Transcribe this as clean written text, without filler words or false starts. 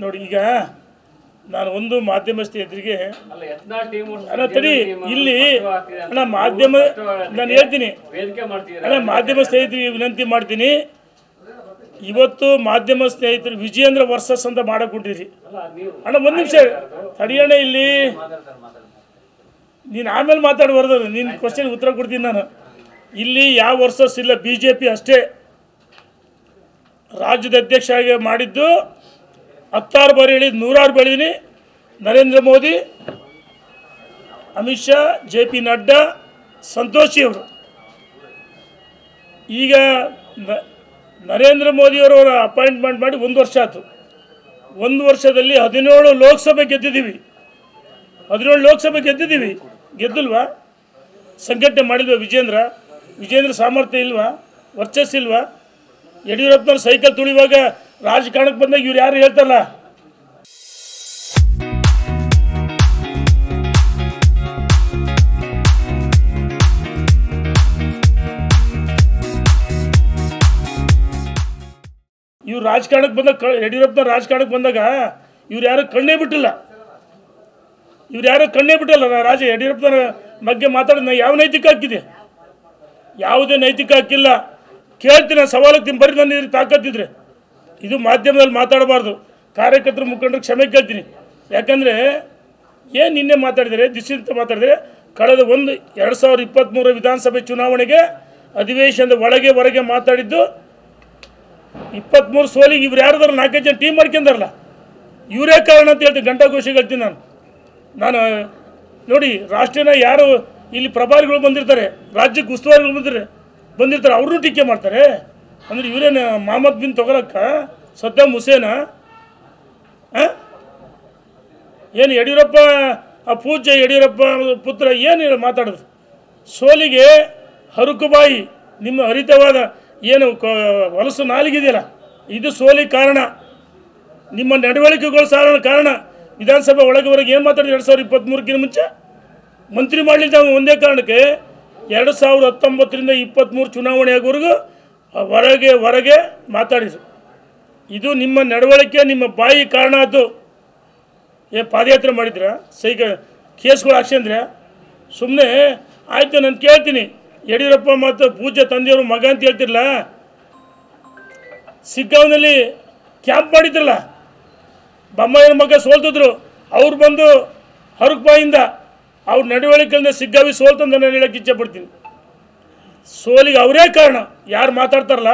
ನೋಡಿ ಈಗ ನಾನು ಒಂದು ಮಾಧ್ಯಮಸ್ಥೆ ಎದುರಿಗೆ ತಡಿ ಇಲ್ಲಿ ಅಣ್ಣ ಮಾಧ್ಯಮ ನಾನು ಹೇಳ್ತೀನಿ ಅಣ್ಣ ಮಾಧ್ಯಮ ಸ್ನೇಹಿತರಿಗೆ ವಿನಂತಿ ಮಾಡ್ತೀನಿ ಇವತ್ತು ಮಾಧ್ಯಮ ಸ್ನೇಹಿತರು ವಿಜಯೇಂದ್ರ ವರ್ಸಸ್ ಅಂತ ಮಾಡಕೊಟ್ಟಿರಿ ಅಣ್ಣ ಒಂದು ನಿಮಿಷ ತಡಿಯಣ್ಣ ಇಲ್ಲಿ ನೀನು ಆಮೇಲೆ ಮಾತಾಡಬಾರ್ದು ನಿನ್ನ ಕ್ವಶನ್ ಉತ್ತರ ಕೊಡ್ತೀನಿ ನಾನು ಇಲ್ಲಿ ಯಾವ ವರ್ಸಸ್ ಇಲ್ಲ BJP ಅಷ್ಟೇ ರಾಜ್ಯದ ಅಧ್ಯಕ್ಷ ಆಗಿ ಮಾಡಿದ್ದು 10 ಬಾರಿ ಹೇಳಿದ್ದು 100 ಬೆಳೆದೀನಿ ನರೇಂದ್ರ ಮೋದಿ ಅಮಿತ್ ಶಾ JP ನಡ್ಡಾ ಸಂತೋಷಿ ಅವರು ಈಗ ನರೇಂದ್ರ ಮೋದಿಯವರ ಅಪಾಯಿಂಟ್ಮೆಂಟ್ ಮಾಡಿ 1 ವರ್ಷ ಆಯಿತು 1 ವರ್ಷದಲ್ಲಿ 17 ಲೋಕಸಭೆ ಗೆದ್ದಿದ್ದೀವಿ 17 ಲೋಕಸಭೆ ಗೆದ್ದಿಲ್ವಾ ಸಂಘಟನೆ ಮಾಡಿಲ್ವಾ ವಿಜೇಂದ್ರ ಸಾಮರ್ಥ್ಯ ಇಲ್ವಾ ವರ್ಚಸ್ ಇಲ್ವಾ ಯಡಿಯೂರಪ್ಪನವ್ರು ಸೈಕಲ್ ತುಳಿಯುವಾಗ ರಾಜಕಾರಣಕ್ಕೆ ಬಂದಾಗ ಇವ್ರು ಯಾರು ಹೇಳ್ತಾರಲ್ಲ ಇವ್ರು ರಾಜಕಾರಣಕ್ಕೆ ಬಂದಾಗ ಯಡಿಯೂರಪ್ಪನ ರಾಜಕಾರಣಕ್ಕೆ ಬಂದಾಗ ಇವ್ರು ಯಾರು ಕಣ್ಣೇ ಬಿಟ್ಟಿಲ್ಲ ಯಡಿಯೂರಪ್ಪನ ಬಗ್ಗೆ ಮಾತಾಡೋದು ಯಾವ ನೈತಿಕ ಹಾಕಿದೆ ಯಾವುದೇ ನೈತಿಕ ಹಾಕಿಲ್ಲ ಕೇಳ್ತೀನಿ ಸವಾಲಕ್ಕೆ ಬರೀ ನನ್ನ ತಾಕತ್ತಿದ್ರೆ ಇದು ಮಾಧ್ಯಮದಲ್ಲಿ ಮಾತಾಡಬಾರ್ದು ಕಾರ್ಯಕರ್ತರು ಮುಖಂಡರು ಕ್ಷಮೆ ಕೇಳ್ತೀನಿ ಯಾಕಂದರೆ ಏನು ನಿನ್ನೆ ಮಾತಾಡಿದರೆ ದಿಸಿಂತ ಮಾತಾಡಿದರೆ ಕಳೆದ 2023 ವಿಧಾನಸಭೆ ಚುನಾವಣೆಗೆ ಅಧಿವೇಶನದ ಹೊರಗೆ ಮಾತಾಡಿದ್ದು 23 ಸೋಲಿಗೆ ಇವ್ರು ಯಾರ್ದಾರ 4 ಜನ ಟೀಮ್ ಮಾಡ್ಕೊಂಡಾರಲ್ಲ ಇವರೇ ಕಾರಣ ಅಂತ ಹೇಳ್ತೀನಿ ಗಂಟಾಘೋಷ ಹೇಳ್ತೀನಿ ನಾನು ನೋಡಿ ರಾಷ್ಟ್ರೀಯ ಯಾರು ಇಲ್ಲಿ ಪ್ರಭಾರಿಗಳು ಬಂದಿರ್ತಾರೆ ರಾಜ್ಯಕ್ಕೆ ಉಸ್ತುವಾರಿಗಳು ಬಂದಿರ್ತಾರೆ ಅವ್ರನ್ನೂ ಟೀಕೆ ಮಾಡ್ತಾರೆ ಅಂದರೆ ಇವರೇನು ಮೊಹಮ್ಮದ್ ಬಿನ್ ತೊಗೊಳಕ್ಕ ಸದ್ದಾಂ ಹುಸೇನ ಏನು ಯಡಿಯೂರಪ್ಪ ಆ ಪೂಜ್ಯ ಯಡಿಯೂರಪ್ಪ ಪುತ್ರ ಏನು ಮಾತಾಡೋದು ಸೋಲಿಗೆ ಹರುಕುಬಾಯಿ ನಿಮ್ಮ ಹರಿತವಾದ ಏನು ಹೊಲಸು ನಾಲಿಗಿದೆಯಲ್ಲ ಇದು ಸೋಲಿಗೆ ಕಾರಣ ನಿಮ್ಮ ನಡವಳಿಕೆಗಳು ಕಾರಣ ವಿಧಾನಸಭೆ ಹೊರಗೆ ಏನು ಮಾತಾಡಿದ್ರು 2023ಕ್ಕಿಂತ ಮುಂಚೆ ಮಂತ್ರಿ ಮಾಡಲಿಲ್ಲ ಒಂದೇ ಕಾರಣಕ್ಕೆ 2019ರಿಂದ 23 ಚುನಾವಣೆ ಆಗೋವರೆಗೂ ಹೊರಗೆ ಮಾತಾಡಿದ್ರು ಇದು ನಿಮ್ಮ ನಡವಳಿಕೆ ನಿಮ್ಮ ಬಾಯಿ ಕಾರಣ ಆಯಿತು ಪಾದಯಾತ್ರೆ ಮಾಡಿದ್ರ ಕೇಸ್ಗಳು ಹಾಕ್ಸಂದ್ರೆ ಸುಮ್ಮನೆ ಆಯಿತು ನಾನು ಕೇಳ್ತೀನಿ ಯಡಿಯೂರಪ್ಪ ಮತ್ತು ಪೂಜ್ಯ ತಂದೆಯವರು ಮಗ ಅಂತ ಹೇಳ್ತಿರಲ್ಲ ಸಿಗ್ಗಾಂವ್ನಲ್ಲಿ ಕ್ಯಾಂಪ್ ಮಾಡಿದ್ರಲ್ಲ ಬೊಮ್ಮಾಯಿಯವ್ರ ಮಗ ಸೋಲ್ತಿದ್ರು ಅವ್ರು ಬಂದು ಹರುಕ್ಬಾಯಿಂದ ಅವ್ರ ನಡವಳಿಕೆಯಿಂದ ಸಿಗ್ಗಾವಿ ಸೋಲ್ತಂದು ನಾನು ಹೇಳೋಕ್ಕೆ ಇಚ್ಛೆ ಪಡ್ತೀನಿ ಸೋಲಿಗೆ ಅವರೇ ಕಾರಣ ಯಾರು ಮಾತಾಡ್ತಾರಲ್ಲ